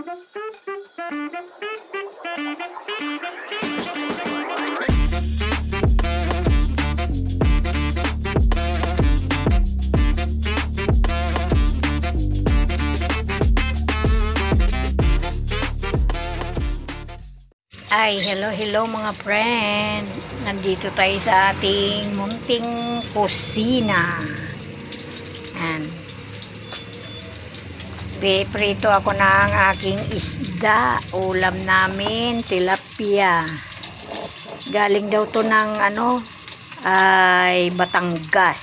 Ay, hello mga friend. Nandito tayo sa ating munting kusina. Yan. Prito ako ng aking isda. Ulam namin, tilapia. Galing daw to ng ay Batangas.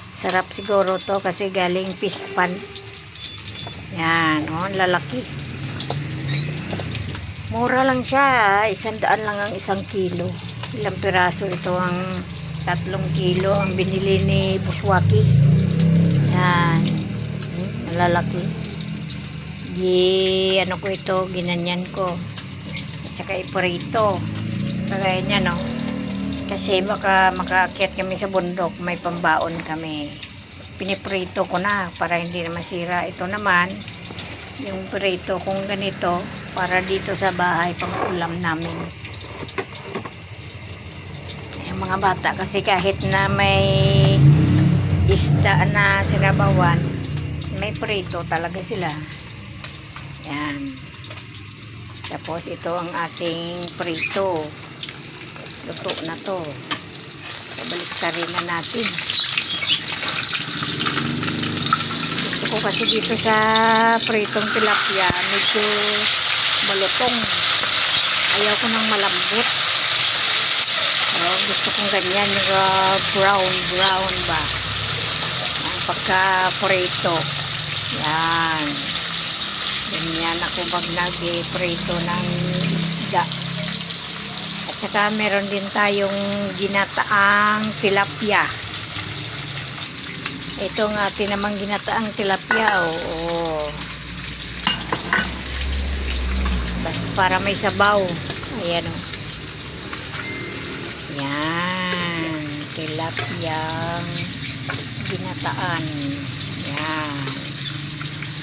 Sarap siguro to kasi galing fish pan. Yan, lalaki. Mura lang siya, 100 lang ang 1 kilo. Ilang piraso ito ang 3 kilo ang binili ni Buswaki. Yan. Malalaki. Ko ito, ginanyan ko. At saka iprito. Kagaya niya, no? Kasi baka makaakyat kami sa bundok, may pambaon kami. Piniprito ko na para hindi na masira. Ito naman, yung prito kung ganito, para dito sa bahay pang ulam namin. Yung mga bata kasi kahit na may isda na sinabawan, may prito talaga sila. Yan. Tapos ito ang ating prito. Luto na to. Balik-tarin na natin. Gusto ko kasi dito sa pritong tilapia medyo malutong. Ayaw ko ng malambot. Gusto kong ganyan, brown ba ang pagka-prito. Yan. Ganyan ako pag nag-prito ng isda. At saka meron din tayong ginataang tilapia. Ito ang atin namang ginataang tilapia. Basta para may sabaw. Ayan o. Yan. Tilapiyang ginataan. Yan.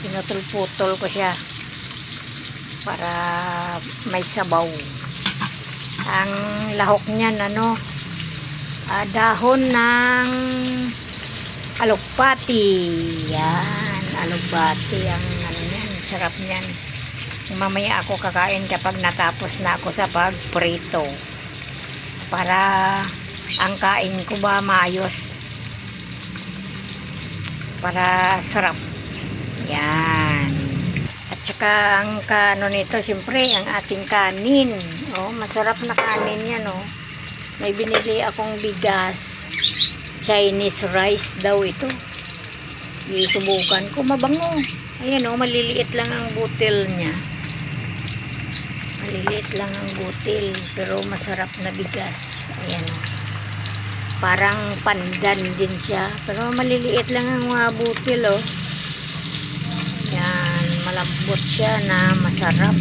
Pinutol-putol ko siya para may sabaw. Ang lahok niyan dahon ng alokpati. Yan. Alokpati ang niyan. Sarap niyan. Mamaya ako kakain kapag natapos na ako sa pagprito. Para ang kain ko ba maayos. Para sarap. Yan. At saka ang nito, siyempre, ang ating kanin. Masarap na kanin yan, May binili akong bigas. Chinese rice daw ito. Isubukan ko, mabango. Ayan, maliliit lang ang butil niya. Maliliit lang ang butil, pero masarap na bigas. Ayan, parang pandan din siya, pero maliliit lang ang mga butil, Yan, malambot siya na masarap.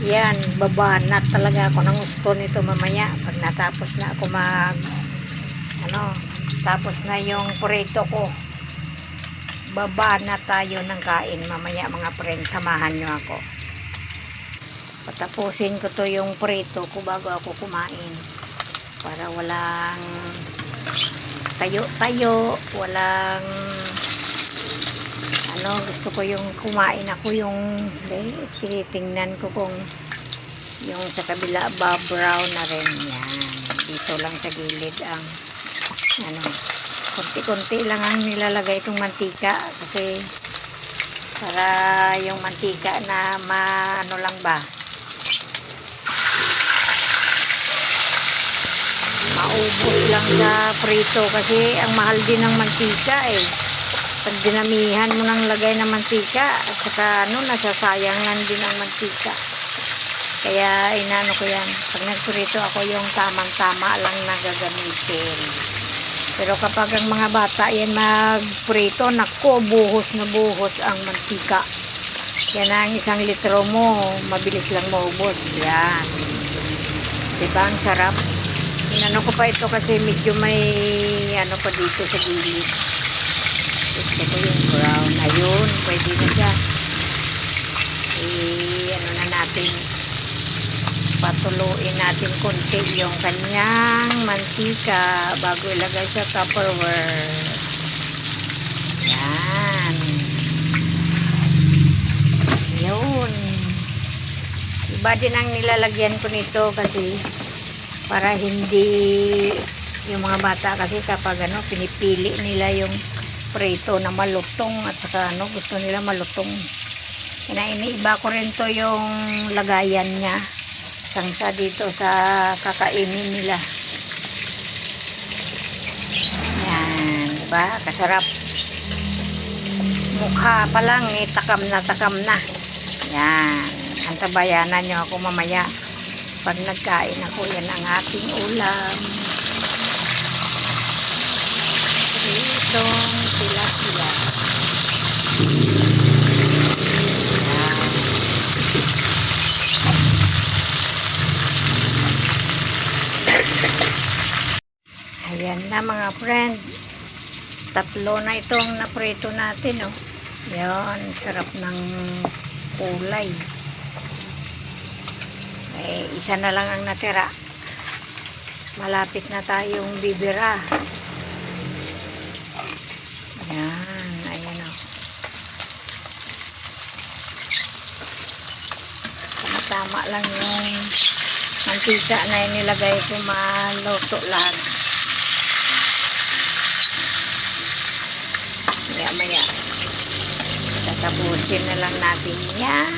Yan, babanat talaga ako ng gusto nito mamaya pag natapos na ako tapos na yung prito ko. Babanat tayo ng kain mamaya mga friends, samahan nyo ako. Patapusin ko to yung prito ko bago ako kumain. Para walang tayo-tayo, walang gusto ko yung kumain ako yung tinitingnan ko kung yung sa kabila brown na rin. Yan. Dito lang sa gilid ang konti-konti lang ang nilalagay itong mantika kasi para yung mantika na lang ba maubos lang sa prito kasi ang mahal din ng mantika pag dinamihan mo ng lagay ng mantika at saka nasasayang lang din ang mantika. Kaya inano ko yan, pag nagprito ako yung tamang-tama lang na gagamitin. Pero kapag ang mga bata yan magprito, nako, buhos na buhos ang mantika. Yan ang 1 litro mo, mabilis lang maubos. Yan. Diba ang sarap? Inano ko pa ito kasi medyo may pa dito sa gilid. Gusto ko yung brown. Ayun, pwede na siya. pakuluin natin konti yung kanyang mantika bago ilagay sa Tupperware. Yan. Yun. Iba din ang nilalagyan ko nito kasi para hindi yung mga bata kasi kapag pinipili nila yung prito na malutong at saka gusto nila malutong. Iniiba ko rin to yung lagayan niya sangsa dito sa kakainin nila. Yan, diba? Kasarap. Mukha pa lang takam na. Yan. Antabayanan nyo ako mamaya pag nagkain ako. Yan ang ating ulam. Itong tilapia. Ayan na mga friend. 3 na itong naprito natin. Yan, sarap ng kulay. Isa na lang ang natira. Malapit na tayong bibira. Yan, ayan tama lang yung mantika na inilagay ko, maluto lahat. Maya tatapusin na lang natin yan.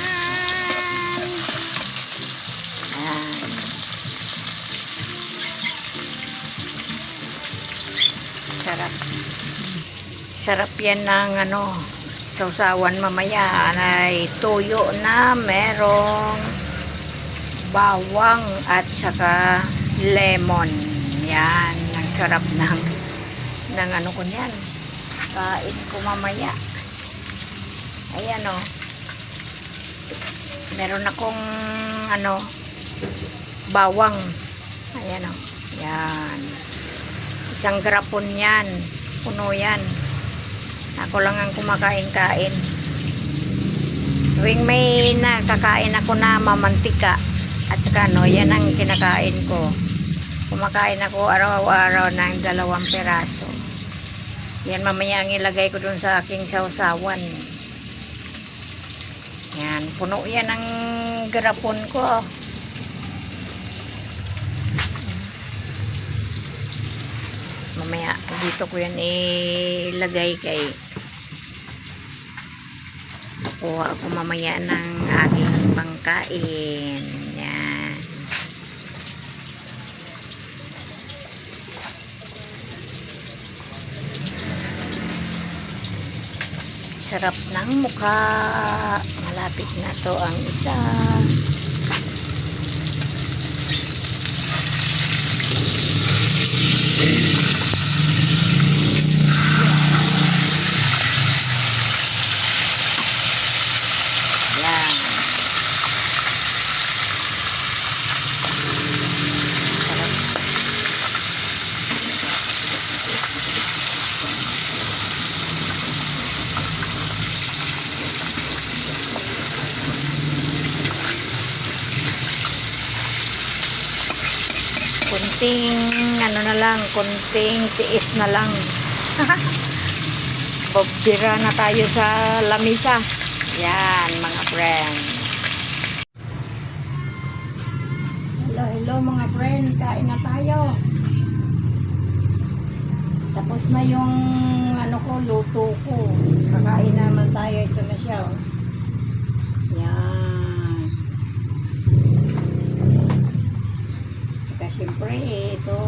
Sarap yan ng sausawan mamaya. Ay tuyo na merong bawang at saka lemon. Yan ang sarap ng ko niyan. Kain ko mamaya. Ayan meron akong bawang. Ayan yan. Isang grapon yan. Puno yan. Ako lang ang kumakain-kain. Tuwing may nakakain ako na mamantika at saka yan ang kinakain ko. Kumakain ako araw-araw ng 2 peraso. Yan mamaya ang ilagay ko dun sa aking sausawan. Yan, puno yan ang garapon ko. Mamaya dito ko yan ilagay kay kuha ako mamaya ng aking pangkain. Yan. Sarap ng mukha. Malapit na to ang isa. Konting na lang, konting tiis na lang. Bobdira na tayo sa lamisa. Yan mga friend. Hello mga friend, kain na tayo. Tapos na yung luto ko. Kakain naman tayo. Ito na siya. Yan. Siyempre, ito.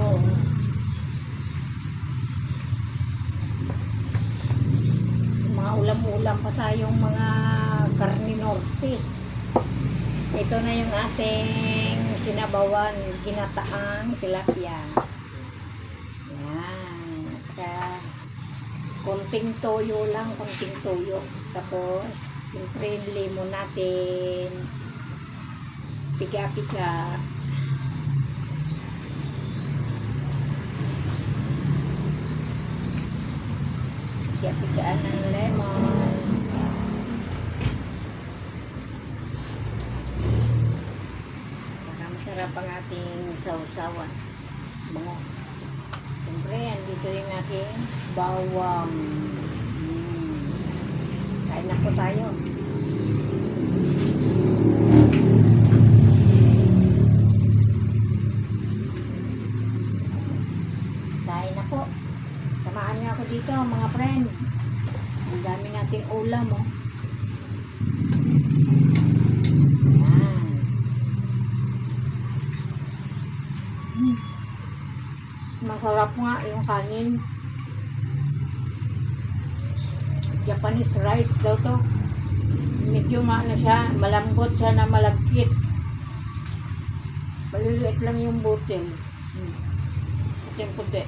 Mga ulam-ulam pa tayong mga karne norte. Ito na yung ating sinabawan, ginataang tilapia. Yan. At saka, konting toyo lang, konting toyo. Tapos, siyempre, lemon natin. Piga-piga. Pigaan ng lemon. Baka masarap masarap ang ating sausawan. Bango. Siyempre, andito yung aking bawang. Kain na po tayo. Kain na po. Samahan niyo ako dito, mga friend. Ang dami nating ulam, oh. Masarap nga yung kanin. Japanese rice daw to. Medyo maano siya, malambot siya na malagkit. Maliliit lang yung butil. Puting-puti.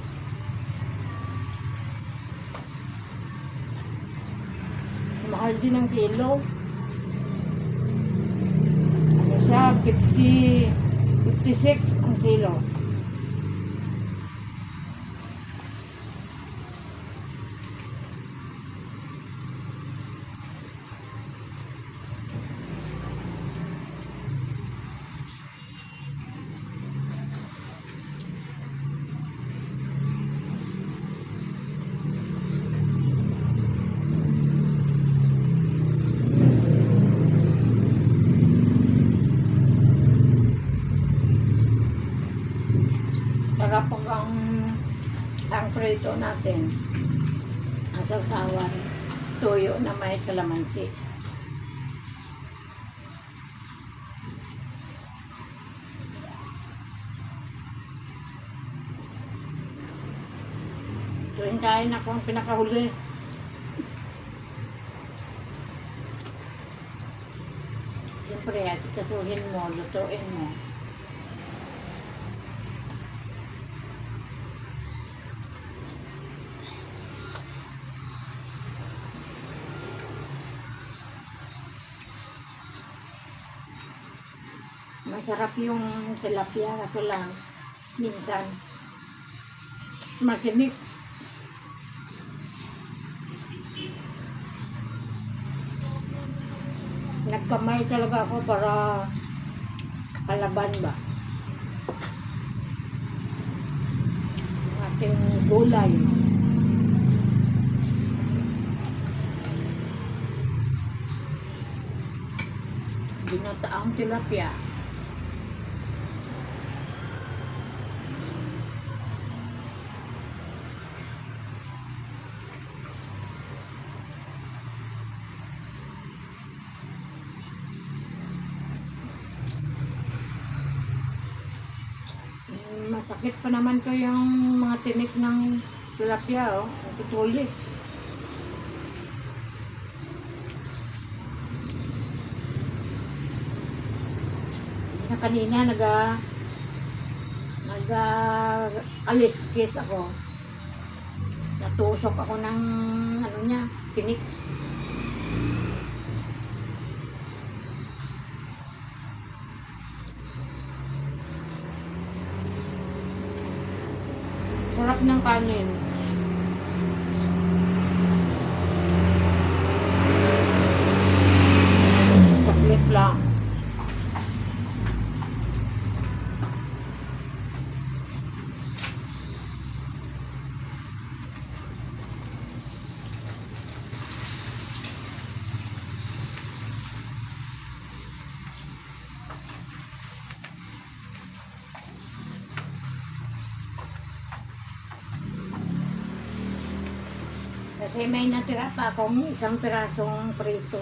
Mahal din ang kilo. Ano siya? 56 ang kilo. Kapag ang prito natin, ang sausawan, tuyo na may kalamansi. Ito yung kain ako ang pinakahuli. Siyempre, asikasuhin mo, lutuin mo. Masarap yung tilapia kaso lang minsan makinig. Nagkamay talaga ako para kalaban ba ating gulay. Ginataang tilapia. Masakit pa naman ko yung mga tinik ng tilapia, oh. Natutulis. Na kanina aliskis ako. Natusok ako ng ano niya, tinik. Sarap ng kanin. Saklit lang. Kasi may natira pa akong isang pirasong prito.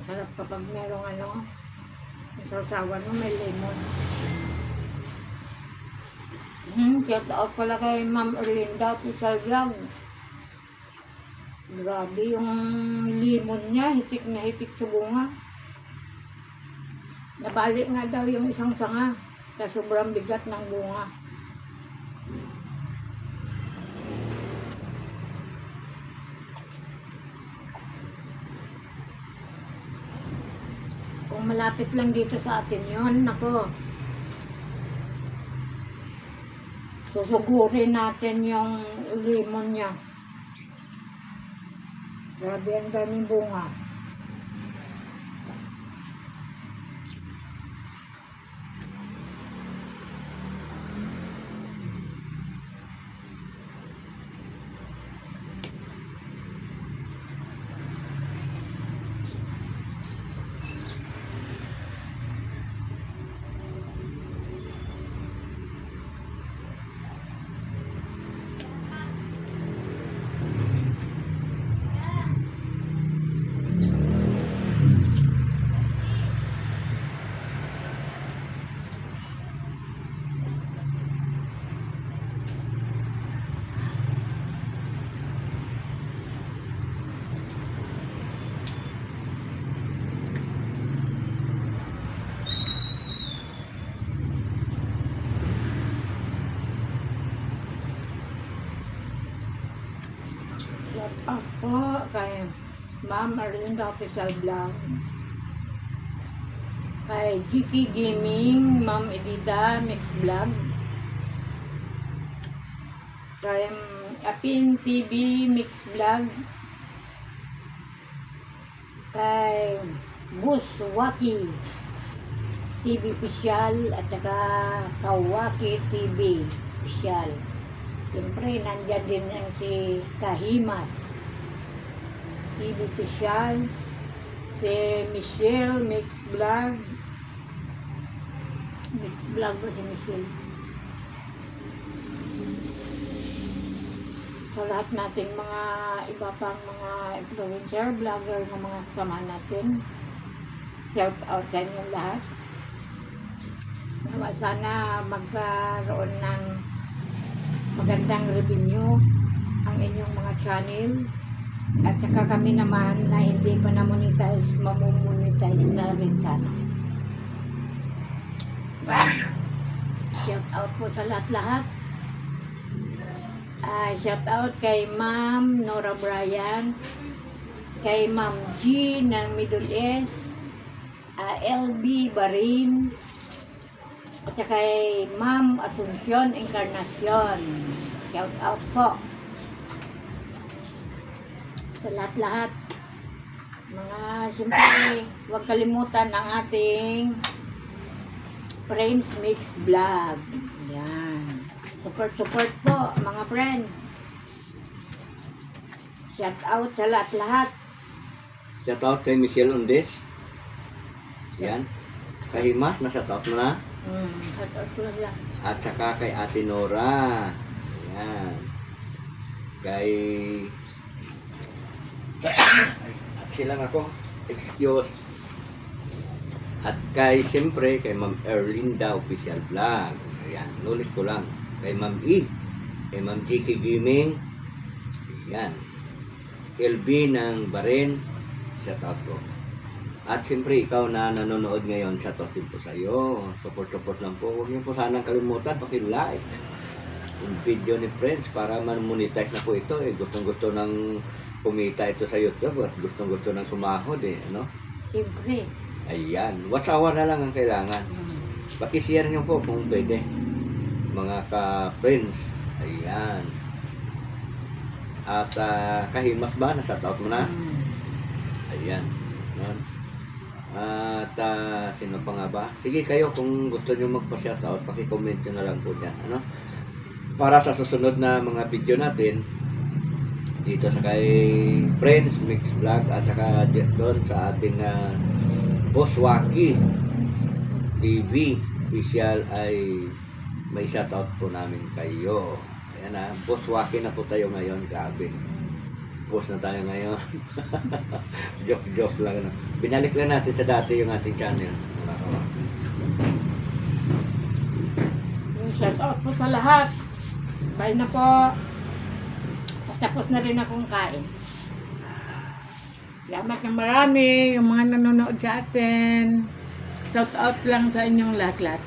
Masarap kapag merong ano, sausawan mo may lemon. Shout out pala kay Ma'am Erlinda sa vlog. Grabe yung limon niya, hitik na hitik sa bunga. Nabali nga daw yung isang sanga sa sobrang bigat ng bunga. Kung Kung malapit lang dito sa atin yun, nako. Susugurin natin yung lemon niya. Grabe ang daming bunga. Shout out po kay Ma'am Arlinda Official Vlog, kay GK Gaming, Ma'am Edita Mix Vlog, kay Apin TV Mix Vlog, kay Buswaki TV Official, at saka Kawaki TV Official. Siyempre, nandyan din ang si Kahimas TV Official, si Michelle Mix Vlog. Mix Vlog ba si Michelle? Sa lahat nating mga iba pang mga influencer, vlogger na mga kasama natin, shout out sa inyo lahat. Nawa sana magkaroon ng magandang revenue ang inyong mga channel, at saka kami naman na hindi pa na-monetize, mamumonetize na rin sana. Shout out po sa lahat-lahat. Shout out kay Ma'am Nora Bryan, kay Ma'am G ng Middle East, LB Barin, at saka kay Ma'am Asuncion Encarnacion. Shout out po sa lahat-lahat. Mga siyempre, huwag kalimutan ang ating Friends Mix Vlog. Yan. Support po mga friend. Shout out sa lahat-lahat. Shout out kay Michelle Undes. Yan. Kahimas, na-shout out mo na. Shout out ko lang. At saka kay Ate Nora. Yan. Kay... At silang ako. Excuse. At kay, siyempre, kay Ma'am Erlinda Official Vlog. Ayan. Nulit ko lang. Kay Ma'am E. Kay Ma'am GK Gaming. Ayan. LB ng Baren. Shout out ko. At siyempre, ikaw na nanonood ngayon, shout out din po sa iyo. Support lang po. Huwag niyo po sanang kalimutan, paki-like yung video ni Friends para man-monetize na po ito. Gustong-gusto ng kumita ito sa YouTube at gustong-gusto ng sumahod no? Siyempre. Ayan. Watch hour na lang ang kailangan. Paki-share niyo po kung pwede. Mga ka-Friends. Ayan. At Kahimas ba? Na-shout out mo na? Ayan. At sino pa nga ba? Sige kayo, kung gusto nyo magpa-shoutout, paki-comment nyo na lang po dyan, para sa susunod na mga video natin dito sa kay Friends Mix Vlog, at saka doon sa ating Buswaki TV Official ay may shoutout po namin kayo. Ayan Buswaki na po tayo ngayon, grabe. Post na tayo ngayon. Joke lang. Binalik lang natin sa dati yung ating channel. Shout out po sa lahat. Bye na po. Tapos na rin akong kain. Salamat ng marami yung mga nanonood sa atin. Shout out lang sa inyong lahat-lahat.